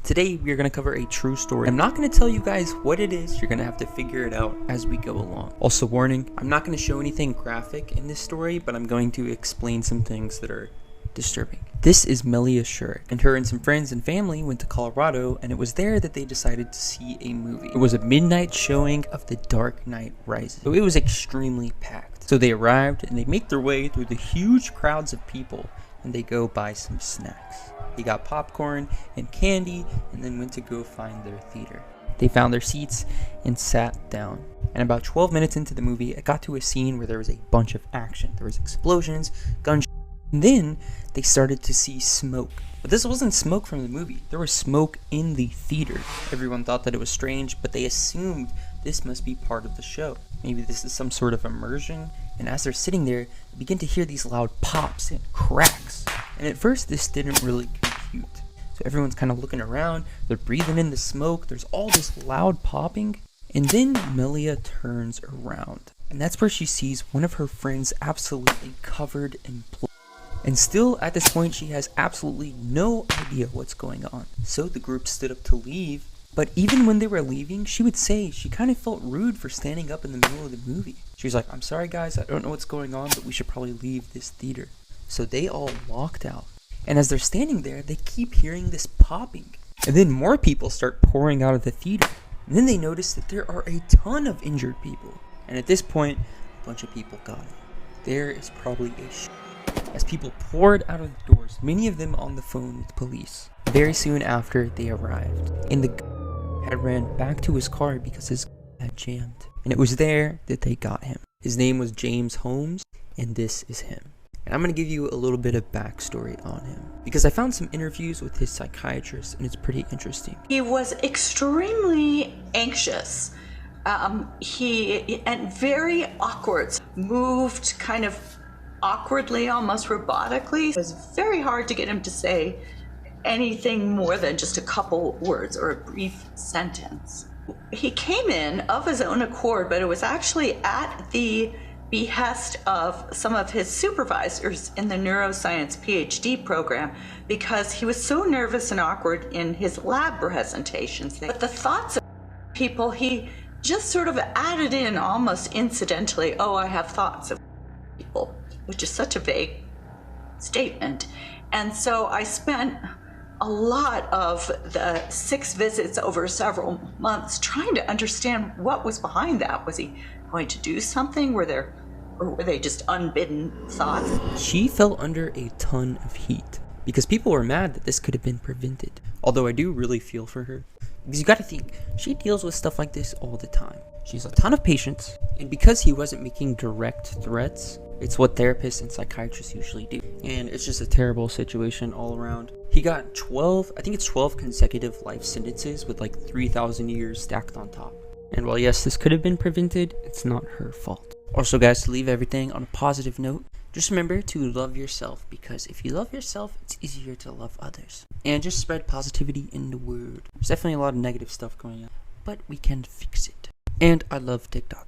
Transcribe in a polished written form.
Today we are going to cover a true story. I'm not going to tell you guys what it is, you're going to have to figure it out as we go along. Also warning, I'm not going to show anything graphic in this story, but I'm going to explain some things that are disturbing. This is Melia Shurik, and her and some friends and family went to Colorado, and it was there that they decided to see a movie. It was a midnight showing of The Dark Knight Rises, so it was extremely packed. So they arrived and they make their way through the huge crowds of people, and they go buy some snacks. They got popcorn and candy and then went to go find their theater. They found their seats and sat down. And about 12 minutes into the movie, it got to a scene where there was a bunch of action. There was explosions, gunshots, and then they started to see smoke. But this wasn't smoke from the movie. There was smoke in the theater. Everyone thought that it was strange, but they assumed this must be part of the show. Maybe this is some sort of immersion. And as they're sitting there, they begin to hear these loud pops and cracks. And at first, this didn't really compute. So everyone's kind of looking around, they're breathing in the smoke, there's all this loud popping. And then Melia turns around. And that's where she sees one of her friends absolutely covered in blood. And still, at this point, she has absolutely no idea what's going on. So the group stood up to leave. But even when they were leaving, she would say she kind of felt rude for standing up in the middle of the movie. She was like, "I'm sorry guys, I don't know what's going on, but we should probably leave this theater." So they all walked out. And as they're standing there, they keep hearing this popping. And then more people start pouring out of the theater. And then they notice that there are a ton of injured people. And at this point, a bunch of people got it. There is probably as people poured out of the doors, many of them on the phone with police. Very soon after, they arrived. And the had ran back to his car because his had jammed. And it was there that they got him. His name was James Holmes, and this is him. And I'm going to give you a little bit of backstory on him, because I found some interviews with his psychiatrist, and it's pretty interesting. He was extremely anxious. He and very awkward, moved kind of awkwardly, almost robotically. It was very hard to get him to say anything more than just a couple words or a brief sentence. He came in of his own accord, but it was actually at the behest of some of his supervisors in the neuroscience PhD program, because he was so nervous and awkward in his lab presentations. But the thoughts of people, he just sort of added in almost incidentally, "Oh, I have thoughts of people," which is such a vague statement. And so I spent a lot of the 6 visits over several months trying to understand what was behind that. Was he going to do something? Or were they just unbidden thoughts? She fell under a ton of heat because people were mad that this could have been prevented. Although I do really feel for her, because you gotta think, she deals with stuff like this all the time. She has a ton of patients, and because he wasn't making direct threats, it's what therapists and psychiatrists usually do. And it's just a terrible situation all around. He got 12 consecutive life sentences with like 3,000 years stacked on top. And while yes, this could have been prevented, it's not her fault. Also guys, to leave everything on a positive note, just remember to love yourself, because if you love yourself, it's easier to love others. And just spread positivity in the world. There's definitely a lot of negative stuff going on, but we can fix it. And I love TikTok.